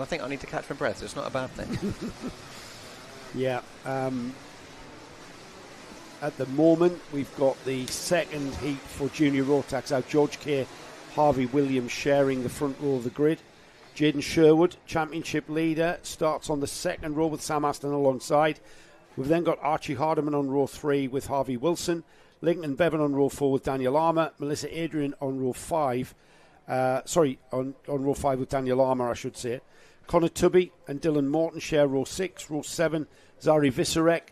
and I think I need to catch my breath. It's not a bad thing. Yeah. At the moment, we've got the second heat for Junior Rotax out. George Kerr, Harvey Williams sharing the front row of the grid. Jaden Sherwood, championship leader, starts on the second row with Sam Aston alongside. We've then got Archie Hardiman on row 3 with Harvey Wilson. Lincoln Bevan on row 4 with Daniel Armour. Melissa Adrian on row 5. On row 5 with Daniel Armour, I should say. Connor Tubby and Dylan Morton share row 6. Row 7, Zari Visarek.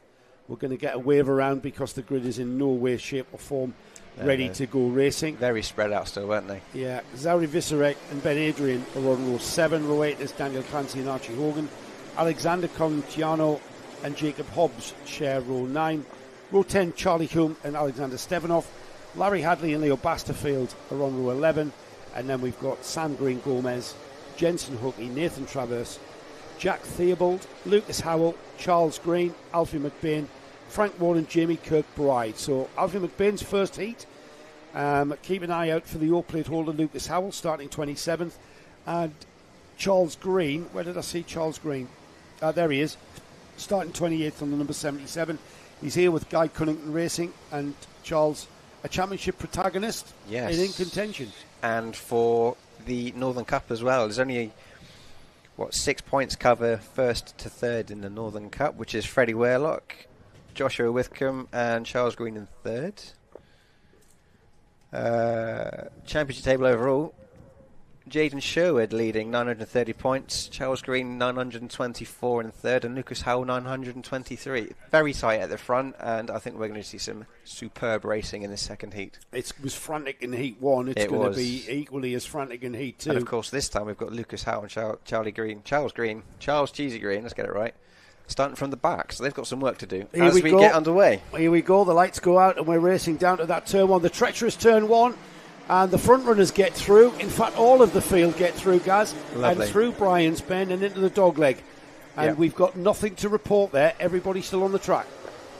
We're going to get a wave around because the grid is in no way, shape or form ready to go racing. Very spread out still, weren't they? Yeah. Zari Visarek and Ben Adrian are on row 7. Row 8 is Daniel Clancy and Archie Hogan. Alexander Contiano and Jacob Hobbs share row 9. Row 10, Charlie Hume and Alexander Stevanov. Larry Hadley and Leo Basterfield are on row 11. And then we've got Sam Green Gomez, Jensen Hookey, Nathan Travers, Jack Theobald, Lucas Howell, Charles Green, Alfie McBain, Frank Warden, Jamie Kirkbride. So Alfie McBain's first heat. Keep an eye out for the O-plate holder Lucas Howell starting 27th. And Charles Green, where did I see Charles Green? There he is, starting 28th on the number 77. He's here with Guy Cunnington Racing, and Charles, a championship protagonist, yes, in contention. And for the Northern Cup as well, there's only 6 points cover first to third in the Northern Cup, which is Freddie Weirlock, Joshua Withcombe and Charles Green in third. Championship table overall, Jaden Sherwood leading 930 points, Charles Green 924 in third, and Lucas Howell 923. Very tight at the front, and I think we're going to see some superb racing in the second heat. It was frantic in heat 1. It's going to be equally as frantic in heat 2. And of course this time we've got Lucas Howell and Charles Cheesy Green, let's get it right, starting from the back, so they've got some work to do as we get underway. Here we go, the lights go out and we're racing down to that turn 1, the treacherous turn 1. And the front runners get through. In fact, all of the field get through, Gaz. Lovely. And through Brian's Bend and into the dogleg. And we've got nothing to report there. Everybody's still on the track.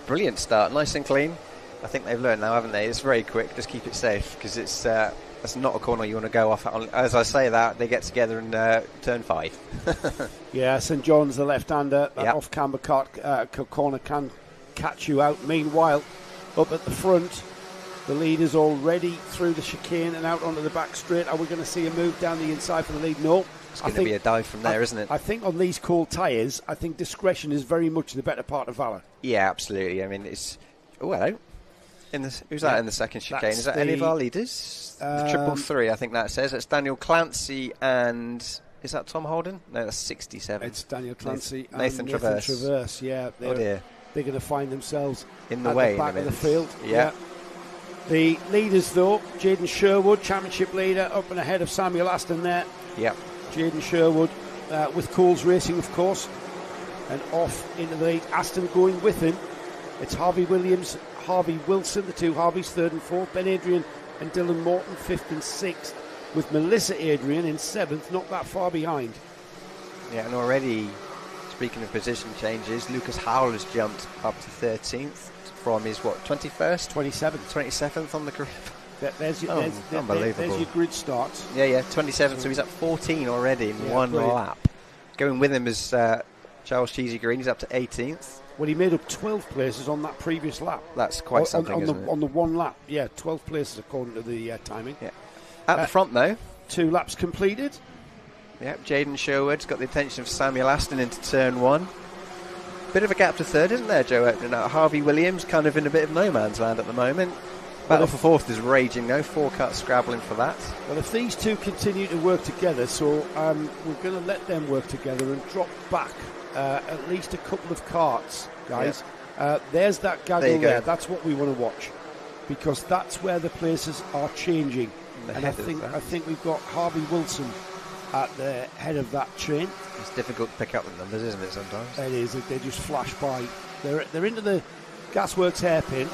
Brilliant start, nice and clean. I think they've learned now, haven't they? It's very quick, just keep it safe, because that's not a corner you want to go off at. As I say that, they get together in turn 5. Yeah, St John's the left-hander. That off-camber corner can catch you out. Meanwhile, up at the front, the lead is already through the chicane and out onto the back straight. Are we going to see a move down the inside for the lead? No. It's going to be a dive from there, isn't it? I think on these cold tyres, I think discretion is very much the better part of valour. Yeah, absolutely. I mean, it's... Oh, hello. Who's that in the second chicane? Is that any of our leaders? The 333, I think that says. It's Daniel Clancy and... Is that Tom Holden? No, that's 67. It's Daniel Clancy Nathan Traverse. Yeah, oh dear. They're going to find themselves in the at way the back in of the field. Yeah. The leaders, though, Jaden Sherwood, championship leader, up and ahead of Samuel Aston there. Yeah. Jaden Sherwood with Coles Racing, of course, and off into the lead. Aston going with him. It's Harvey Williams, Harvey Wilson, the two Harveys, 3rd and 4th. Ben Adrian and Dylan Morton, 5th and 6th, with Melissa Adrian in 7th, not that far behind. Yeah, and already, speaking of position changes, Lucas Howell has jumped up to 13th. From his 21st? 27th on the grid. There's your unbelievable. There's your grid starts. Yeah, 27th, so he's at 14 already in one lap. Going with him is Charles Cheesy Green, he's up to 18th. Well, he made up 12 places on that previous lap. That's quite something, isn't it? On the one lap, 12 places according to the timing. Yeah. At the front, though. 2 laps completed. Yep, Jaden Sherwood's got the attention of Samuel Aston into turn 1. Bit of a gap to third, isn't there, Joe? Harvey Williams kind of in a bit of no man's land at the moment. Battle for fourth is raging now. 4 cuts scrabbling for that. Well, if these two continue to work together, so we're going to let them work together and drop back at least a couple of carts, guys. Yeah. There's that gaggle there. That's what we want to watch, because that's where the places are changing. And I think we've got Harvey Wilson at the head of that chain. It's difficult to pick up the numbers, isn't it, sometimes? It is. They just flash by. They're into the Gasworks hairpin,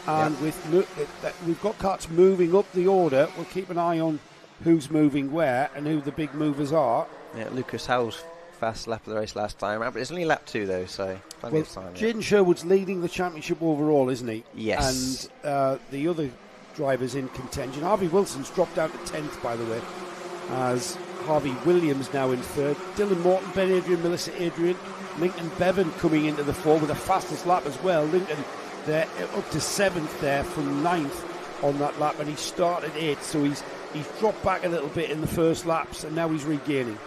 and we've got carts moving up the order. We'll keep an eye on who's moving where and who the big movers are. Yeah, Lucas Howell's fast lap of the race last time around, but it's only lap 2 though, so plenty of time. Jaden Sherwood's leading the championship overall, isn't he? Yes. And the other drivers in contention. Harvey Wilson's dropped out to 10th, by the way, as Harvey Williams now in third. Dylan Morton, Ben Adrian, Melissa Adrian, Lincoln Bevan coming into the four with the fastest lap as well. Lincoln there up to 7th there from 9th on that lap, and he started 8th, so he's dropped back a little bit in the first laps, and now he's regaining.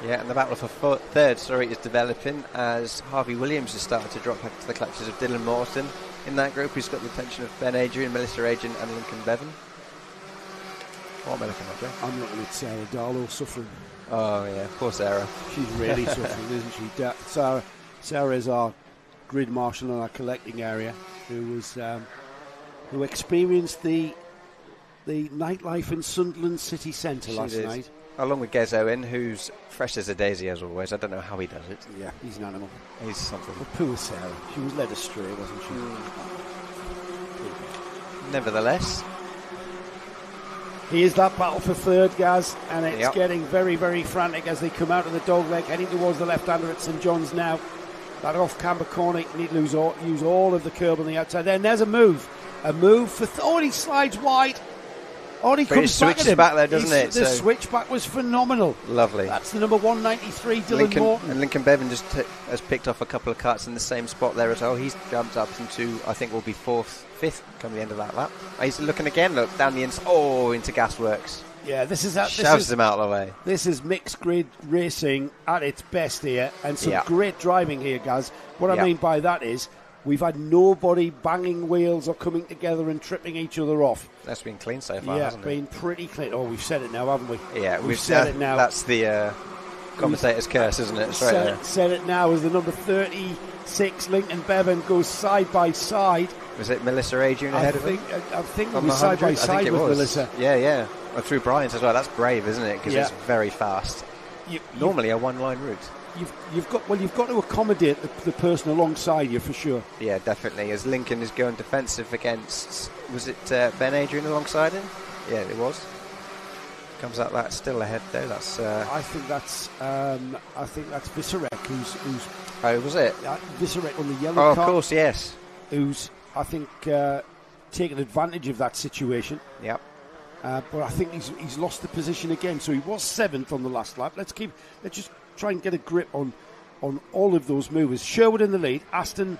Yeah, and the battle for third, is developing as Harvey Williams has started to drop back to the clutches of Dylan Morton. In that group, he's got the attention of Ben Adrian, Melissa Adrian, and Lincoln Bevan. What am I looking at, Joe? I'm looking at Sarah Darlow suffering. Oh, yeah, poor Sarah. She's really suffering, isn't she? Sarah is our grid marshal in our collecting area, who experienced the nightlife in Sunderland city centre last night. Along with Gez Owen, who's fresh as a daisy as always. I don't know how he does it. Yeah, he's an animal. He's something. But poor Sarah. She was led astray, wasn't she? Nevertheless, here's that battle for third, Gaz, and it's getting very, very frantic as they come out of the dog leg, heading towards the left-hander at St John's now. That off-camber corner, you need to use all of the curb on the outside there. And there's a move for... and he slides wide. Oh, he comes back at him. Back there, doesn't it? The switchback was phenomenal. Lovely. That's the number 193, Dylan Morton. And Lincoln Bevan just has picked off a couple of cuts in the same spot there as well. He's jumped up into, I think, will be 4th, 5th come the end of that lap. He's looking again, look, down the inside. Oh, into Gasworks. Yeah, shoves him out of the way. This is mixed grid racing at its best here, and some great driving here, Gaz. What I mean by that is we've had nobody banging wheels or coming together and tripping each other off. That's been clean so far, hasn't it? Yeah, been pretty clean. Oh, we've said it now, haven't we? Yeah, we've said it now. That's the commentator's curse, isn't it? It's right there. Said it now as the number 36 Lincoln Bevan goes side by side. Was it Melissa Adrian ahead of him? I think it was side by side with Melissa. Yeah. And through Bryant as well. That's brave, isn't it? Because it's very fast. Normally a one-line route. You've got to accommodate the person alongside you for sure. Yeah, definitely. As Lincoln is going defensive against, was it Ben Adrian alongside him? Yeah, it was. Comes out that still ahead though. That's. I think that's Viserek who's. Oh, was it? Viserek on the yellow car. Oh, of course, yes. Who's I think taken advantage of that situation. Yep. But I think he's lost the position again. So he was 7th on the last lap. Let's just try and get a grip on all of those movers. Sherwood in the lead, Aston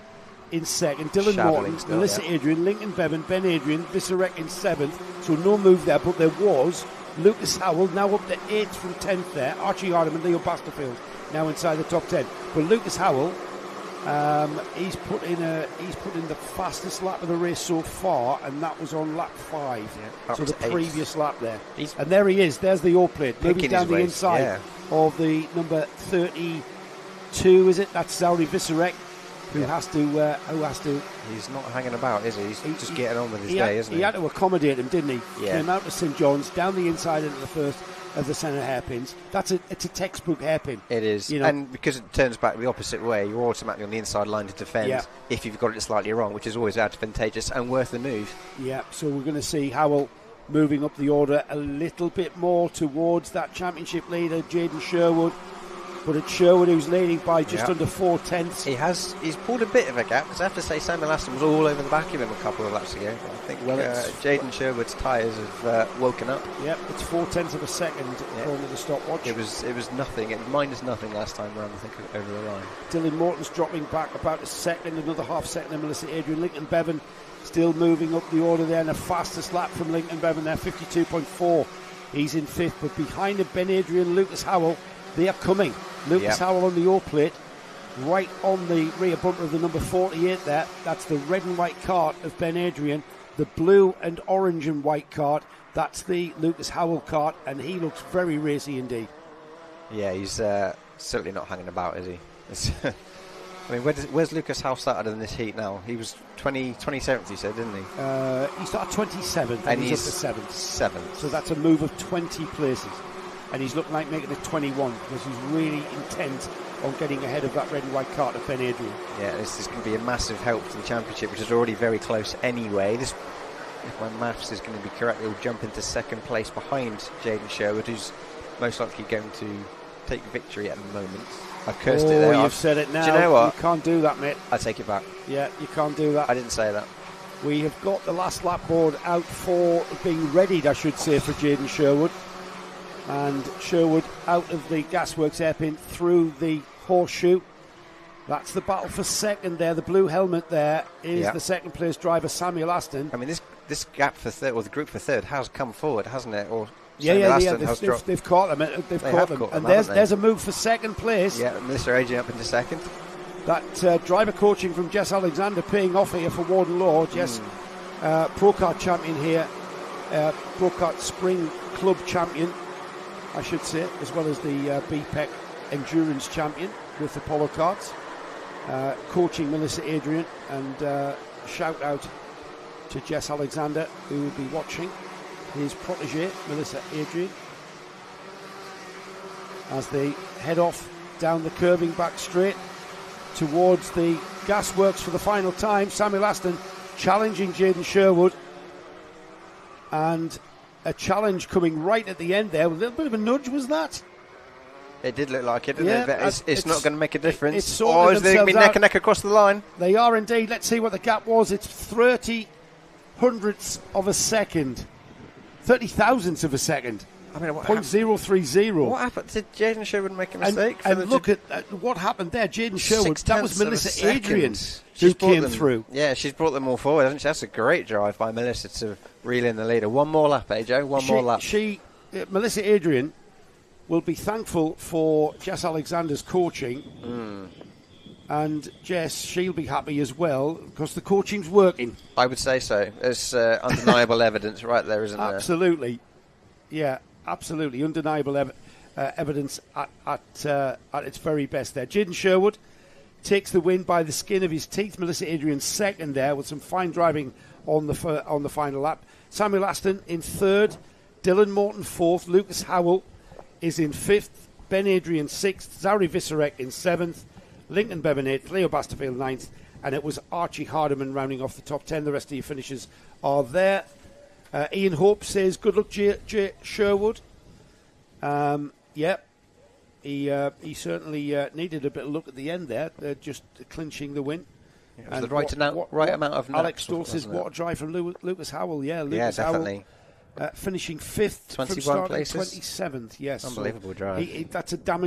in second, Dylan Morton, Melissa Adrian, Lincoln Bevan, Ben Adrian, Viserek in 7th. So no move there, but there was Lucas Howell now up to 8th from 10th there. Archie Hardeman, Leo Basterfield now inside the top 10. But Lucas Howell, he's put in the fastest lap of the race so far, and that was on lap 5. Yeah, so the previous lap there. And there he is. There's the all plate moving down the inside of the number 32. Is it? That's Zauri Viserek, who has to. He's not hanging about, is he? He's just getting on with his day, isn't he? He had to accommodate him, didn't he? Yeah. Came out to St John's, down the inside into the first of the centre hairpins. It's a textbook hairpin. It is, and because it turns back the opposite way, you're automatically on the inside line to defend if you've got it slightly wrong, which is always advantageous and worth the move. Yeah, so we're going to see Howell moving up the order a little bit more towards that championship leader, Jaden Sherwood. But it's Sherwood who's leading by just under 4/10. He's pulled a bit of a gap, because I have to say Samuel Aston was all over the back of him a couple of laps ago. I think Jaden Sherwood's tyres have woken up. Yep, it's 4/10 of a second according to the stopwatch. It was nothing. It minus nothing last time round, I think, over the line. Dylan Morton's dropping back about a second, another half second, and Melissa Adrian. Lincoln Bevan still moving up the order there, and the fastest lap from Lincoln Bevan there, 52.4. He's in 5th, but behind him, Ben Adrian, Lucas Howell, they are coming. Lucas Howell on the O plate, right on the rear bumper of the number 48 there. That's the red and white cart of Ben Adrian. The blue and orange and white cart, that's the Lucas Howell cart, and he looks very racy indeed. Yeah, he's certainly not hanging about, is he? I mean, where's Lucas Howell started in this heat now? He was 27th, he said, didn't he? He started 27th, and he's up to 7th. So that's a move of 20 places. And he's looking like making it 21, because he's really intent on getting ahead of that red and white cart of Ben Adrian. Yeah, this is going to be a massive help to the championship, which is already very close anyway. This, if my maths is going to be correct, he'll jump into second place behind Jaden Sherwood, who's most likely going to take victory at the moment. I've cursed it there. You've said it now. Do you know what? You can't do that, mate. I take it back. Yeah, you can't do that. I didn't say that. We have got the last lap board out for being readied, I should say, for Jaden Sherwood. And Sherwood out of the Gasworks hairpin through the horseshoe. That's the battle for second there. The blue helmet there is the second place driver, Samuel Aston. I mean, this gap for third, or the group for third, has come forward, hasn't it? Or They've caught them. They've caught them. And there's a move for second place. Yeah, Melissa Adrian up into second. That driver coaching from Jess Alexander paying off here for Warden Law. Jess, Pro-Kart champion here, Pro-Kart Spring Club champion, I should say, as well as the BPEC Endurance champion with the Polo Karts. Coaching Melissa Adrian, and shout out to Jess Alexander, who will be watching his protege Melissa Adrian as they head off down the curving back straight towards the Gasworks for the final time. Samuel Aston challenging Jaden Sherwood, and a challenge coming right at the end there. A little bit of a nudge, was that? It did look like it, didn't it? It's not going to make a difference. It's sorting is they going to be neck and neck across the line? They are indeed. Let's see what the gap was. It's 30 hundredths of a second. 30 thousandths of a second. I mean, 0.030. What happened? Did Jaden Sherwood make a mistake? And look at what happened there. Jaden Sherwood, that was Melissa Adrian who came through. Yeah, she's brought them all forward, hasn't she? That's a great drive by Melissa to reel in the leader. One more lap, AJ. One more lap. Melissa Adrian will be thankful for Jess Alexander's coaching. And Jess, she'll be happy as well because the coaching's working. I would say so. There's undeniable evidence right there, isn't there? Absolutely. Yeah, absolutely. Undeniable evidence at its very best there. Jaden Sherwood takes the win by the skin of his teeth. Melissa Adrian second there with some fine driving on the final lap. Samuel Aston in third. Dylan Morton fourth. Lucas Howell is in fifth. Ben Adrian sixth. Zari Viserek in seventh. Lincoln Bevan eighth. Leo Basterfield ninth. And it was Archie Hardiman rounding off the top 10. The rest of your finishers are there. Ian Hope says, good luck, J. Sherwood. He certainly needed a bit of luck at the end there, just clinching the win. It was the right amount of Alex Stoll says, what a drive from Lucas Howell. Yeah, Lucas definitely. Howell finishing fifth 21 from start places. 27th, yes. Unbelievable drive. That's a damage.